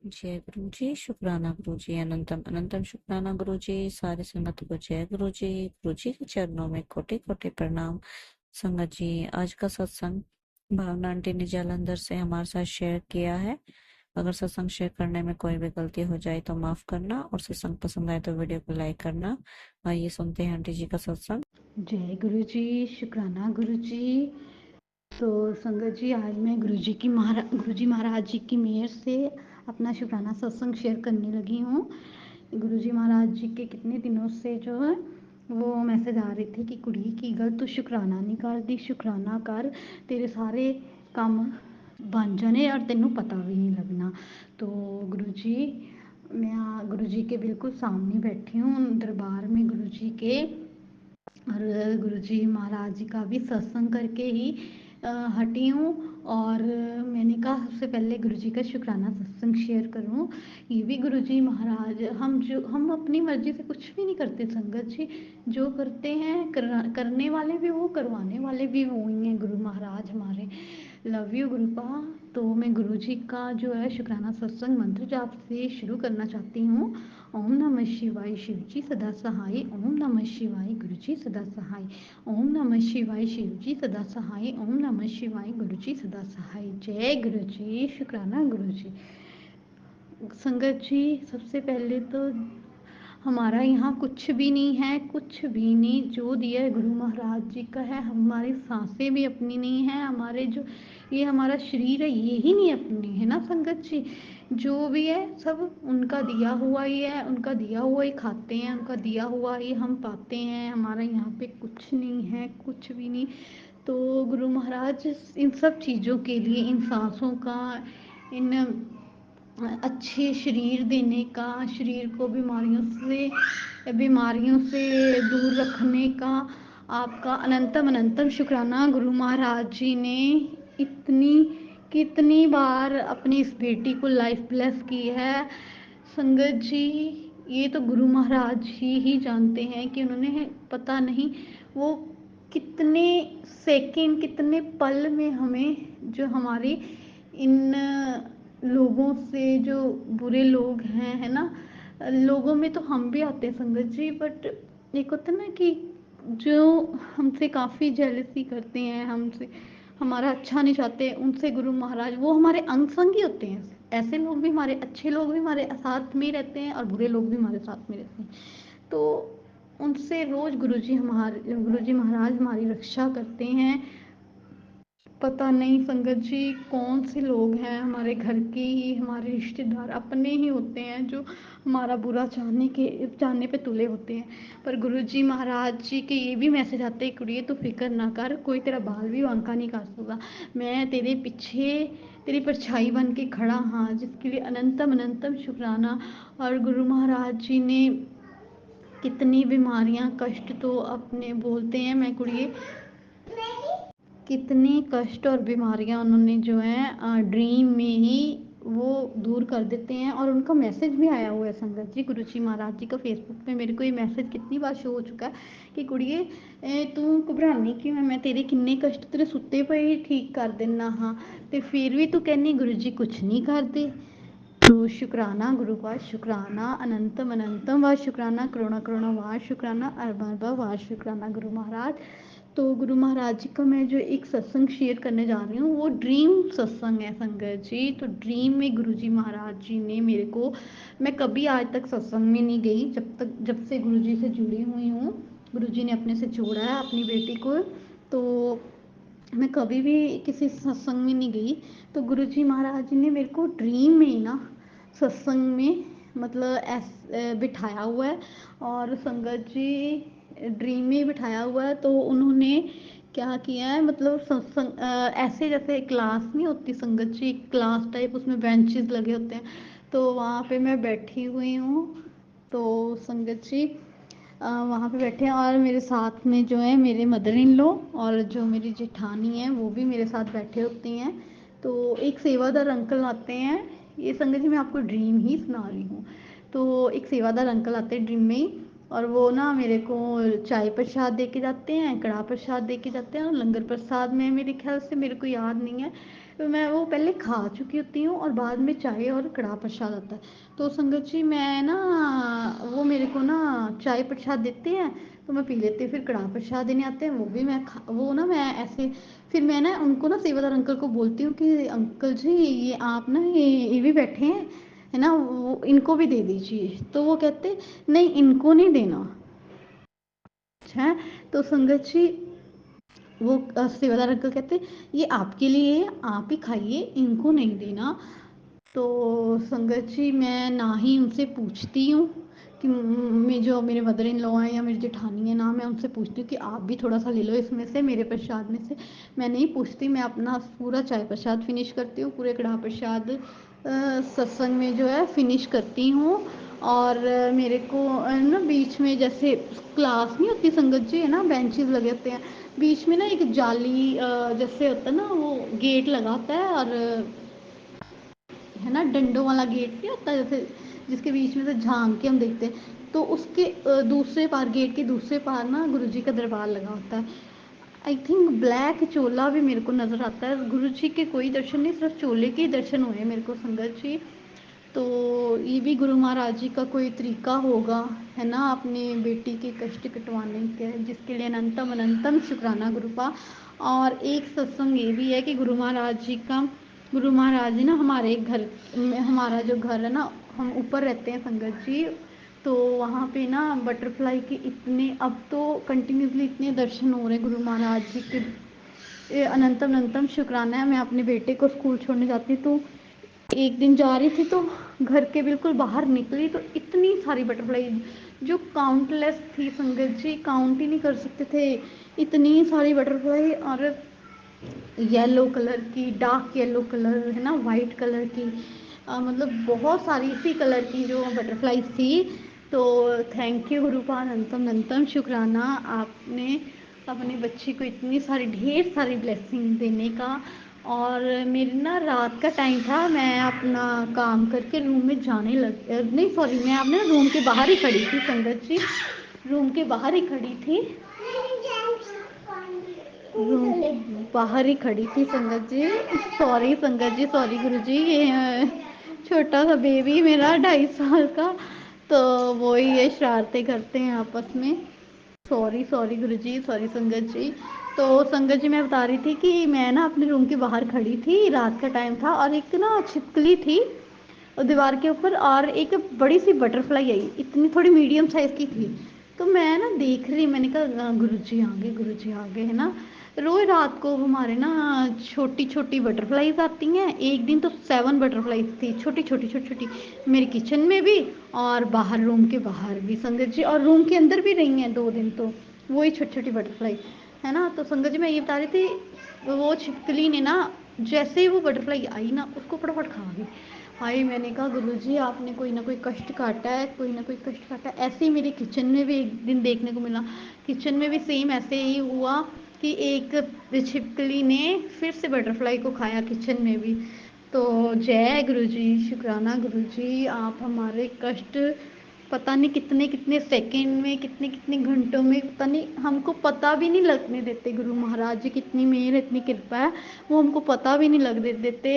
जय गुरु जी, शुक्राना गुरु जी, अनंतम अनंतम शुक्राना गुरु जी, सारी संगत को जय गुरु जी। गुरु जी के चरणों में कोटि कोटि प्रणाम। संगत जी, आज का सत्संग भावना आंटी ने जालंधर से हमारे साथ शेयर किया है। अगर सत्संग शेयर करने में कोई भी गलती हो जाए तो माफ करना, और सत्संग पसंद आए तो वीडियो को लाइक करना। आइए सुनते हैं आंटी जी का सत्संग। जय गुरु जी, शुक्राना गुरु जी। तो संगत जी, आज मैं गुरु जी महाराज जी की मेहर से अपना शुक्राना सत्संग शेयर करने लगी हूँ। गुरु जी महाराज जी के कितने दिनों से जो है वो मैसेज आ रहे थे कि कुड़ी की गल तू शुक्राना नहीं करती, शुक्राना कर, तेरे सारे काम बन जाने और तेनू पता भी नहीं लगना। तो गुरु जी, मैं गुरु जी के बिल्कुल सामने बैठी हूँ दरबार में गुरु जी के, और गुरु जी महाराज जी का भी सत्संग करके ही हटी हूँ। और मैंने कहा सबसे पहले गुरु जी का शुक्राना सत्संग शेयर करूँ। ये भी गुरु जी महाराज, हम अपनी मर्जी से कुछ भी नहीं करते संगत जी। जो करते हैं करने वाले भी वो, करवाने वाले भी वो ही हैं गुरु महाराज हमारे। Love you गुरुपा। तो मैं गुरु जी का जो है शुक्राना सत्संग मंत्र जाप से शुरू करना चाहती हूँ। ओम नमः शिवाय, शिव जी सदा सहाय। ओम नमः शिवाय, गुरु जी सदा सहाय। ओम नमः शिवाय, शिव जी सदा सहाय। ओम नमः शिवाय, गुरु जी सदा सहाय। जय गुरु जी, शुक्राना गुरु जी। संगत जी, सबसे पहले तो हमारा यहाँ कुछ भी नहीं है, कुछ भी नहीं। जो दिया है गुरु महाराज जी का है। हमारी सांसें भी अपनी नहीं है, हमारे जो ये हमारा शरीर है ये ही नहीं अपनी है ना संगत जी। जो भी है सब उनका दिया हुआ ही है, उनका दिया हुआ ही खाते हैं, उनका दिया हुआ ही हम पाते हैं। हमारा यहाँ पे कुछ नहीं है, कुछ भी नहीं। तो गुरु महाराज इन सब चीज़ों के लिए, इन सांसों का, इन अच्छे शरीर देने का, शरीर को बीमारियों से दूर रखने का आपका अनंतम अनंतम शुक्राना। गुरु महाराज जी ने इतनी कितनी बार अपनी इस बेटी को लाइफ ब्लेस की है संगत जी। ये तो गुरु महाराज ही जानते हैं कि उन्होंने, पता नहीं वो कितने सेकंड, कितने पल में हमें, जो हमारी इन लोगों से, जो बुरे लोग हैं है ना, लोगों में तो हम भी आते हैं संगत जी, बट एक होता है ना कि जो हमसे काफ़ी जेलसी करते हैं, हमसे हमारा अच्छा नहीं चाहते, उनसे गुरु महाराज वो हमारे अंग संग ही होते हैं। ऐसे लोग भी हमारे, अच्छे लोग भी हमारे साथ में रहते हैं और बुरे लोग भी हमारे साथ में रहते हैं। तो उनसे रोज़ गुरु जी महाराज हमारी रक्षा करते हैं। पता नहीं संगत जी कौन से लोग हैं, हमारे घर के ही, हमारे रिश्तेदार अपने ही होते हैं, जो हमारा बुरा चाहने पे तुले होते हैं। पर गुरु जी महाराज जी के ये भी मैसेज आते हैं, कुड़िए तू फिक्र ना कर, कोई तेरा बाल भी बांका नहीं कर सकता। मैं तेरे पीछे तेरी परछाई बन के खड़ा हाँ, जिसके लिए अनंतम अनंतम शुक्राना। और गुरु महाराज जी ने कितनी बीमारियां, कष्ट तो अपने बोलते हैं, मैं कुड़िए कितने कष्ट और बीमारियां उन्होंने जो है ड्रीम में ही वो दूर कर देते हैं। और उनका मैसेज भी आया हुआ है संगत जी, गुरु जी महाराज जी का फेसबुक पे मेरे को ये मैसेज कितनी बार शो हो चुका है कि कुड़िए तू घबरानी क्यों है, मैं तेरे किन्ने कष्ट तेरे सुत्ते पे ही ठीक कर देना हाँ, तो फिर भी तू कहनी गुरु जी कुछ नहीं करते। तो शुक्राना गुरु का, शुक्राना अनंतम अनंतम व शुक्राना, करोड़ा करोड़ा वार शुक्राना, अरबा अरबा वार शुक्राना गुरु महाराज। तो गुरु महाराज जी का मैं जो एक सत्संग शेयर करने जा रही हूँ वो ड्रीम सत्संग है संगत जी। तो ड्रीम में गुरु जी महाराज जी ने मेरे को, मैं कभी आज तक सत्संग में नहीं गई, जब से गुरु जी से जुड़ी हुई हूँ, गुरु जी ने अपने से जोड़ा है अपनी बेटी को, तो मैं कभी भी किसी सत्संग में नहीं गई। तो गुरु जी महाराज जी ने मेरे को ड्रीम में ही ना सत्संग में, मतलब बिठाया हुआ है। और संगत जी ड्रीम में बिठाया हुआ है, तो उन्होंने क्या किया है, मतलब सत्संग ऐसे जैसे क्लास नहीं होती संगत जी, क्लास टाइप, उसमें बेंचेस लगे होते हैं, तो वहाँ पे मैं बैठी हुई हूँ। तो संगत जी वहाँ पे बैठे हैं, और मेरे साथ में जो है मेरे मदर इन लॉ और जो मेरी जेठानी है वो भी मेरे साथ बैठे होती हैं। तो एक सेवादार अंकल आते हैं, ये संगत जी मैं आपको ड्रीम ही सुना रही हूँ। तो एक सेवादार अंकल आते हैं ड्रीम में ही, और वो ना मेरे को चाय प्रसाद दे के जाते हैं, कड़ा प्रसाद दे के जाते हैं, और लंगर प्रसाद में मेरे ख्याल से, मेरे को याद नहीं है, तो मैं वो पहले खा चुकी होती हूँ और बाद में चाय और कड़ा प्रसाद आता है। तो संगत जी मैं ना, वो मेरे को ना चाय प्रसाद देते हैं तो मैं पी लेती हूँ, फिर कड़ा प्रसाद देने आते हैं, वो भी मैं वो ना मैं ऐसे, फिर मैं ना उनको ना सेवादार अंकल को बोलती हूँ कि अंकल जी ये आप ना ये भी बैठे हैं है ना, वो इनको भी दे दीजिए। तो वो कहते नहीं इनको नहीं देना है। तो संगत जी वो सेवादार अंकल कहते ये आपके लिए है, आप ही खाइए, इनको नहीं देना। तो संगत जी मैं ना ही उनसे पूछती हूँ कि मैं जो मेरे मदर इन लॉ हैं या मेरी जेठानी है ना, मैं उनसे पूछती हूँ कि आप भी थोड़ा सा ले लो इसमें से, मेरे प्रसाद में से। मैं नहीं पूछती, मैं अपना पूरा चाय प्रसाद फिनिश करती हूँ, पूरे कड़ाह प्रसाद सत्संग में जो है फिनिश करती हूँ। और मेरे को ना बीच में जैसे क्लास नहीं होती संगत जी, है ना, बेंचेस लगे होते हैं, बीच में ना एक जाली जैसे होता है ना, वो गेट लगा होता है, और है ना डंडों वाला गेट नहीं होता जैसे, जिसके बीच में से झांक के हम देखते हैं, तो उसके दूसरे पार, गेट के दूसरे पार ना गुरुजी का दरबार लगा होता है। आई थिंक ब्लैक चोला भी मेरे को नज़र आता है। गुरुजी के कोई दर्शन नहीं, सिर्फ चोले के ही दर्शन हुए मेरे को संगत जी। तो ये भी गुरु महाराज जी का कोई तरीका होगा, है ना, अपनी बेटी के कष्ट कटवाने के, जिसके लिए अनंतम अनंतम शुक्राना गुरुपा। और एक सत्संग ये भी है कि गुरु महाराज जी का, गुरु महाराज जी ना हमारे घर में, हमारा जो घर है ना, हम ऊपर रहते हैं संगत जी, तो वहाँ पे ना बटरफ्लाई के इतने, अब तो कंटिन्यूसली इतने दर्शन हो रहे हैं गुरु महाराज जी के, अनंतम अनंतम शुक्राना है। मैं अपने बेटे को स्कूल छोड़ने जाती तो एक दिन जा रही थी, तो घर के बिल्कुल बाहर निकली तो इतनी सारी बटरफ्लाई, जो काउंटलेस थी संगत जी, काउंट ही नहीं कर सकते थे, इतनी सारी बटरफ्लाई। और येलो कलर की, डार्क येलो कलर, है ना, वाइट कलर की, मतलब बहुत सारी इसी कलर की जो बटरफ्लाई थी। तो थैंक यू गुरुपाल, अनंतम अनंतम शुक्राना आपने अपनी बच्ची को इतनी सारी, ढेर सारी ब्लेसिंग देने का। और मेरी ना रात का टाइम था, मैं अपना काम करके रूम में जाने लग, नहीं सॉरी, मैं अपने रूम के बाहर ही खड़ी थी संगत जी, रूम के बाहर ही खड़ी थी, बाहर ही खड़ी थी संगत जी। सॉरी संगत जी, सॉरी गुरु जी, ये छोटा सा बेबी मेरा 2.5 साल का, तो वो ही ये शरारतें करते हैं आपस में। सॉरी सॉरी गुरु जी, सॉरी संगत जी। तो संगत जी मैं बता रही थी कि मैं ना अपने रूम के बाहर खड़ी थी, रात का टाइम था, और एक ना छिपकली थी और दीवार के ऊपर, और एक बड़ी सी बटरफ्लाई आई, इतनी थोड़ी मीडियम साइज की थी। तो मैं ना देख रही, मैंने कहा गुरु जी आ गए, गुरु जी आ गए, है ना। रोज रात को हमारे ना छोटी छोटी बटरफ्लाईज आती हैं, एक दिन तो 7 बटरफ्लाईज थी, छोटी छोटी छोटी छोटी, मेरे किचन में भी और बाहर, रूम के बाहर भी संगत जी, और रूम के अंदर भी रही हैं 2 दिन, तो वही छोटी छोटी बटरफ्लाई, है ना। तो संगत जी मैं ये बता रही थी, वो छिपकली ने ना, जैसे ही वो बटरफ्लाई आई ना, उसको फटाफट खा गई। हाय, मैंने कहा गुरुजी आपने कोई ना कोई कष्ट काटा है, कोई ना कोई कष्ट काटा है। ऐसे ही मेरे किचन में भी एक दिन देखने को मिला, किचन में भी सेम ऐसे ही हुआ कि एक छिपकली ने फिर से बटरफ्लाई को खाया किचन में भी। तो जय गुरुजी, शुक्राना गुरुजी, आप हमारे कष्ट पता नहीं कितने कितने सेकंड में, कितने कितने घंटों में, पता नहीं, हमको पता भी नहीं लगने देते। गुरु महाराज जी कितनी मेहर, इतनी कृपा है, वो हमको पता भी नहीं लग देते।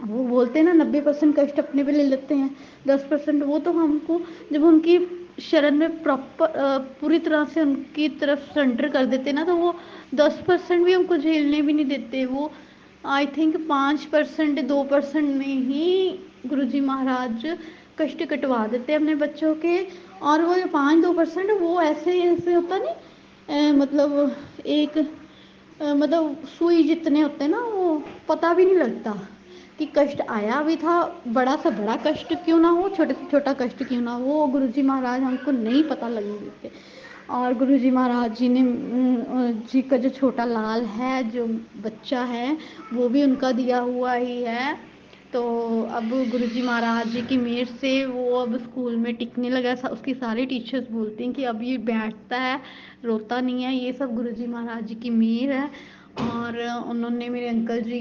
वो बोलते हैं ना 90% कष्ट अपने पे ले लेते हैं, 10% वो तो हमको, जब उनकी शरण में प्रॉपर पूरी तरह से उनकी तरफ सरेंडर कर देते ना, तो वो 10% भी हमको झेलने भी नहीं देते। वो आई थिंक 5% 2% में ही गुरुजी महाराज कष्ट कटवा देते हैं अपने बच्चों के। और वो जो 5-2% वो ऐसे ऐसे होता नहीं, मतलब एक मतलब सुई जितने होते हैं ना, वो पता भी नहीं लगता कि कष्ट आया भी था, बड़ा सा बड़ा कष्ट क्यों ना हो, छोटे से छोटा कष्ट क्यों ना हो, वो गुरुजी महाराज हमको नहीं पता लगने देते। और गुरुजी महाराज जी ने जी का जो छोटा लाल है, जो बच्चा है, वो भी उनका दिया हुआ ही है। तो अब गुरुजी महाराज जी की मेहर से वो अब स्कूल में टिकने लगा, उसकी सारी टीचर्स बोलती हैं कि अब ये बैठता है, रोता नहीं है, ये सब गुरुजी महाराज जी की मेहर है। और उन्होंने मेरे अंकल जी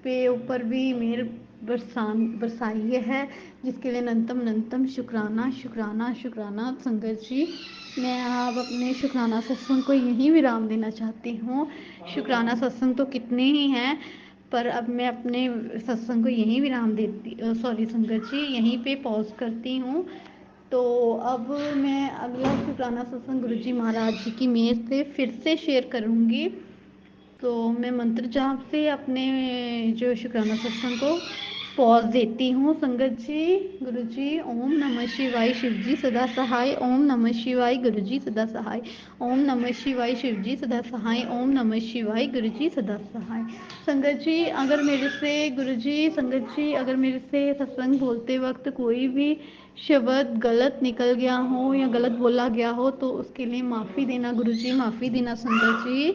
पे ऊपर भी मेहर बरसाई है, जिसके लिए अनंतम शुक्राना शुक्राना शुक्राना। संगत जी, मैं अब अपने शुक्राना सत्संग को यहीं विराम देना चाहती हूँ। शुक्राना सत्संग तो कितने ही हैं, पर अब मैं अपने सत्संग को यहीं विराम देती, सॉरी संगत जी, यहीं पे पॉज करती हूँ। तो अब मैं अगला शुक्राना सत्संग गुरु जी महाराज जी की मेहर से फिर से शेयर करूँगी। तो मैं मंत्र जाप से अपने जो शुक्राना सत्संग को पॉज देती हूँ। संगत जी, गुरु जी, ओम नमः शिवाय, शिव जी सदा सहाय। ओम नमः शिवाय, गुरु जी सदा सहाय। ओम नमः शिवाय, शिव जी सदा सहाय। ओम नमः शिवाय, गुरु जी सदा सहाय। संगत जी, अगर मेरे से गुरु जी, संगत जी, अगर मेरे से सत्संग बोलते वक्त कोई भी शब्द गलत निकल गया हो या गलत बोला गया हो तो उसके लिए माफ़ी देना गुरु जी, माफ़ी देना संगत जी।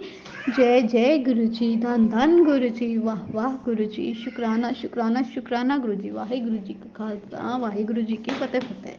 जय जय गुरु जी, धन धन गुरु जी, वाह वाह गुरु जी, शुक्राना शुक्राना शुक्राना गुरु जी। वाहे गुरु जी का खालसा, वाहे गुरु जी की फतेह फतेह।